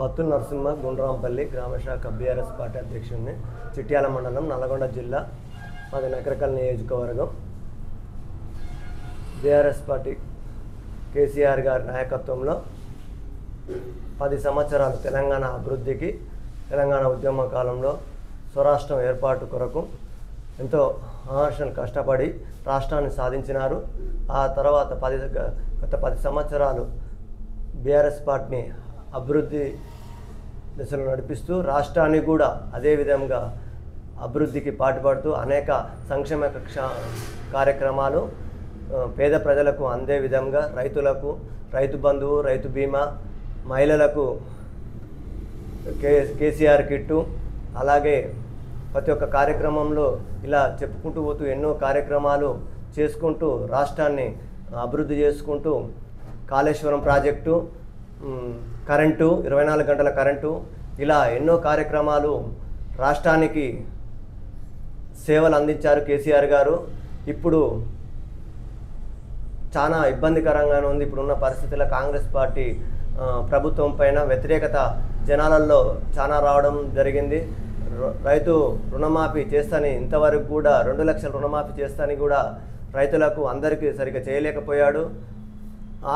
Battula Narasimha Gundrampalli గ్రామశాఖ BRS party అధ్యక్షుడిని, చిట్యాల మండలం, నల్గొండ జిల్లా, మాది నకరకల్ నియోజకవర్గం. బీఆర్ఎస్ పార్టీ కేసీఆర్ గారి నాయకత్వంలో 10 సంవత్సరాలు తెలంగాణ అభివృద్ధికి, తెలంగాణ ఉద్యమ కాలంలో స్వరాష్ట్రం ఏర్పాటు కొరకు ఎంతో ఆహర్షణ కష్టపడి రాష్ట్రాన్ని సాధించినారు. ఆ తర్వాత గత 10 సంవత్సరాలు బీఆర్ఎస్ పార్టీని అభివృద్ధి దిశలో నడిపిస్తూ రాష్ట్రాన్ని కూడా అదే విధంగా అభివృద్ధికి పాటుపడుతూ అనేక సంక్షేమ కార్యక్రమాలు పేద ప్రజలకు అందే విధంగా రైతులకు రైతు బంధువు, రైతు బీమా, మహిళలకు కేసీఆర్ కిట్టు, అలాగే ప్రతి ఒక్క కార్యక్రమంలో ఇలా చెప్పుకుంటూ పోతూ ఎన్నో కార్యక్రమాలు చేసుకుంటూ రాష్ట్రాన్ని అభివృద్ధి చేసుకుంటూ కాళేశ్వరం ప్రాజెక్టు, కరెంటు, 24 గంటల కరెంటు, ఇలా ఎన్నో కార్యక్రమాలు రాష్ట్రానికి సేవలు అందించారు కేసీఆర్ గారు. ఇప్పుడు చాలా ఇబ్బందికరంగానే ఉంది. ఇప్పుడున్న పరిస్థితుల్లో కాంగ్రెస్ పార్టీ ప్రభుత్వం పైన వ్యతిరేకత జనాలలో చాలా రావడం జరిగింది. రైతు రుణమాఫీ చేస్తాని ఇంతవరకు కూడా 2 లక్షల రుణమాఫీ చేస్తాని కూడా రైతులకు అందరికీ సరిగ్గా చేయలేకపోయాడు.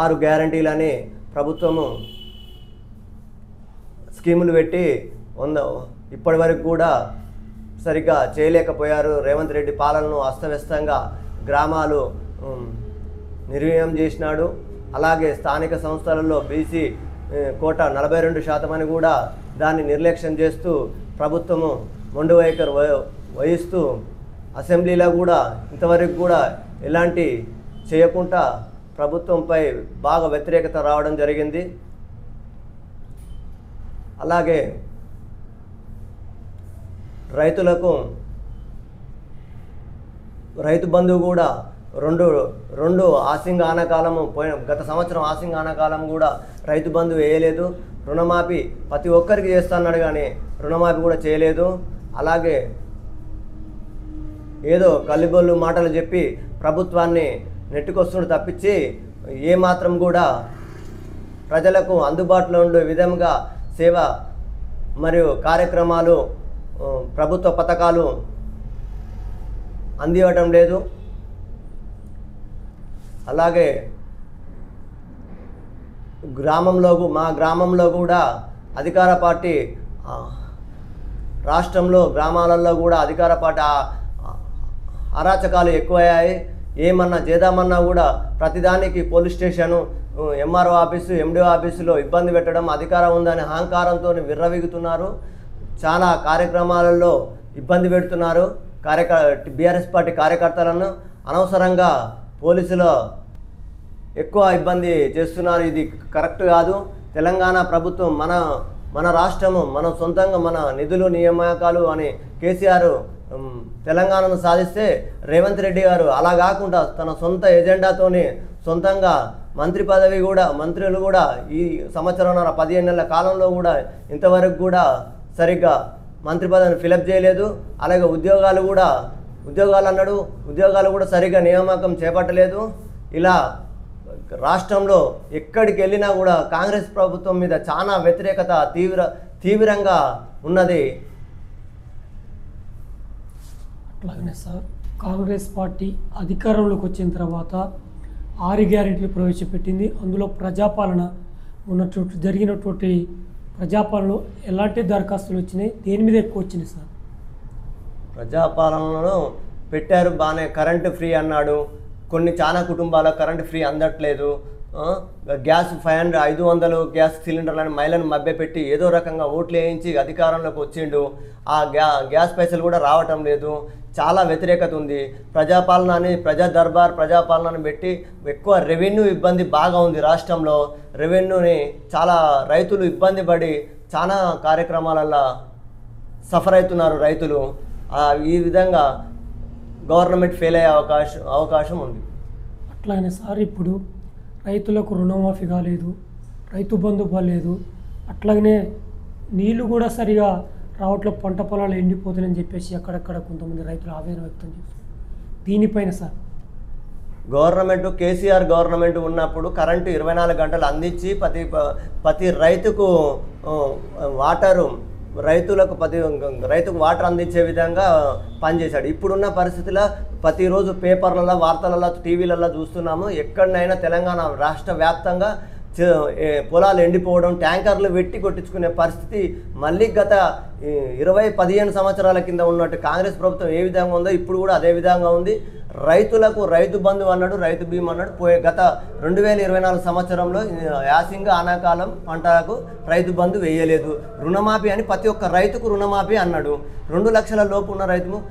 6 గ్యారంటీలని ప్రభుత్వము స్కీములు పెట్టి ఇప్పటి వరకు కూడా సరిగ్గా చేయలేకపోయారు. రేవంత్ రెడ్డి పాలనను అస్తవ్యస్తంగా గ్రామాలు నిర్వీర్యం చేసినాడు. అలాగే స్థానిక సంస్థలలో బీసీ కోట 42% అని కూడా దాన్ని నిర్లక్ష్యం చేస్తూ ప్రభుత్వము మొండి వైఖరి వహిస్తూ అసెంబ్లీలో కూడా ఇంతవరకు కూడా ఎలాంటి చేయకుండా ప్రభుత్వంపై బాగా వ్యతిరేకత రావడం జరిగింది. అలాగే రైతులకు రైతు బంధువు కూడా రెండు ఆసింగ్ ఆనకాలము గత సంవత్సరం ఆసింగ్ ఆనకాలం కూడా రైతు బంధువు వేయలేదు. రుణమాఫీ ప్రతి ఒక్కరికి చేస్తున్నాడు కానీ రుణమాఫీ కూడా చేయలేదు. అలాగే ఏదో కల్లిబొల్లు మాటలు చెప్పి ప్రభుత్వాన్ని నెట్టుకొస్తుండు తప్పించి ఏమాత్రం కూడా ప్రజలకు అందుబాటులో ఉండే విధంగా సేవ మరియు కార్యక్రమాలు, ప్రభుత్వ పథకాలు అందివ్వటం లేదు. అలాగే మా గ్రామంలో కూడా అధికార పార్టీ రాష్ట్రంలో గ్రామాలలో కూడా అధికార పార్టీ అరాచకాలు ఎక్కువయ్యాయి. ఏమన్నా చేద్దామన్నా కూడా ప్రతిదానికి police station, MRO office, MDO ఆఫీసులో ఇబ్బంది పెట్టడం, అధికారం ఉందని అహంకారంతో విర్రవీగుతున్నారు. చాలా కార్యక్రమాలలో ఇబ్బంది పెడుతున్నారు. బీఆర్ఎస్ పార్టీ కార్యకర్తలను అనవసరంగా పోలీసులు ఎక్కువ ఇబ్బంది చేస్తున్నారు. ఇది కరెక్ట్ కాదు. తెలంగాణ ప్రభుత్వం మన రాష్ట్రము, మనం సొంతంగా మన నిధులు నియామకాలు అని కేసీఆర్ తెలంగాణను సాధిస్తే రేవంత్ రెడ్డి గారు అలా కాకుండా తన సొంత ఎజెండాతోని సొంతంగా మంత్రులు కూడా ఈ సంవత్సరంన్నర 15 నెలల కాలంలో కూడా ఇంతవరకు కూడా సరిగ్గా మంత్రి పదవిని ఫిలప్ చేయలేదు. అలాగే ఉద్యోగాలు కూడా సరిగ్గా నియామకం చేపట్టలేదు. ఇలా రాష్ట్రంలో ఎక్కడికి వెళ్ళినా కూడా కాంగ్రెస్ ప్రభుత్వం మీద చాలా వ్యతిరేకత తీవ్రంగా ఉన్నది. అట్లాగనే సార్, కాంగ్రెస్ పార్టీ అధికారంలోకి వచ్చిన తర్వాత 6 గ్యారెంటీలు ప్రవేశపెట్టింది. అందులో ప్రజాపాలన జరిగినటువంటి ప్రజాపాలనలో ఎలాంటి దరఖాస్తులు వచ్చినాయి, దేని మీద ఎక్కువ వచ్చినాయి సార్? ప్రజాపాలనలో పెట్టారు బాగానే. కరెంటు ఫ్రీ అన్నాడు. చాలా కుటుంబాలకు కరెంటు ఫ్రీ అందట్లేదు. గ్యాస్ 500 గ్యాస్ సిలిండర్లను మహిళను మభ్యపెట్టి ఏదో రకంగా ఓట్లు వేయించి అధికారంలోకి వచ్చిండు. ఆ గ్యాస్ పైసలు కూడా రావటం లేదు. చాలా వ్యతిరేకత ఉంది. ప్రజా దర్బార్ ప్రజాపాలనని పెట్టి ఎక్కువ రెవెన్యూ ఇబ్బంది బాగా ఉంది రాష్ట్రంలో. రెవెన్యూని చాలా రైతులు ఇబ్బంది పడి చాలా కార్యక్రమాలలో సఫర్ అవుతున్నారు రైతులు. ఈ విధంగా గవర్నమెంట్ ఫెయిల్ అయ్యే అవకాశం ఉంది. అట్లానే సార్, ఇప్పుడు రైతులకు రుణమాఫీ కాలేదు, రైతు బంధు పడలేదు, అట్లాగనే నీళ్లు కూడా సరిగా రావట్లో పంట పొలాలు ఎండిపోతున్నాయని చెప్పేసి అక్కడక్కడ కొంతమంది రైతులు ఆవేదన వ్యక్తం చేస్తారు. దీనిపైన సార్ గవర్నమెంట్ కేసీఆర్ గవర్నమెంట్ ఉన్నప్పుడు కరెంటు 24 గంటలు అందించి ప్రతి రైతుకు వాటరు రైతుకు వాటర్ అందించే విధంగా పనిచేశాడు. ఇప్పుడున్న పరిస్థితిలో ప్రతిరోజు పేపర్లలో, వార్తలలో, టీవీలలో చూస్తున్నాము. ఎక్కడైనా తెలంగాణ రాష్ట్ర వ్యాప్తంగా పొలాలు ఎండిపోవడం, ట్యాంకర్లు వెట్టి కొట్టించుకునే పరిస్థితి మళ్ళీ గత 15 సంవత్సరాల కింద ఉన్నట్టు కాంగ్రెస్ ప్రభుత్వం ఏ విధంగా ఉందో ఇప్పుడు కూడా అదే విధంగా ఉంది. రైతులకు రైతు బంధు అన్నాడు, రైతు బీమా అన్నాడు. గత 2024 సంవత్సరంలో యాసింగ ఆనాకాలం పంటలకు రైతు బంధు వేయలేదు. రుణమాఫీ అని ప్రతి ఒక్క రైతుకు రుణమాఫీ అన్నాడు. 2 లక్షల లోపు ఉన్న రైతు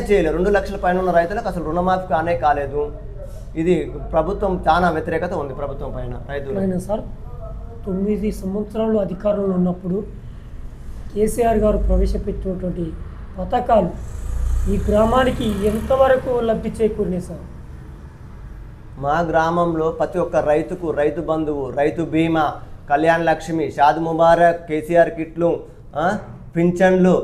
చేయలేదు. 2 లక్షల పైన ఉన్న రైతులకు అసలు రుణమాఫీ కాలేదు. ఇది ప్రభుత్వం చాలా వ్యతిరేకత ఉంది ప్రభుత్వం పైన రైతులు. సార్ 9 సంవత్సరాలు అధికారంలో ఉన్నప్పుడు కేసీఆర్ గారు ప్రవేశపెట్టినటువంటి పథకాలు ఈ గ్రామానికి ఎంతవరకు లబ్ధి చేకూరినాయి సార్? మా గ్రామంలో ప్రతి ఒక్క రైతుకు రైతు బంధువు, రైతు బీమా, కళ్యాణ్ లక్ష్మి, షాద్ ముబారక్, కేసీఆర్ కిట్లు, పింఛన్లు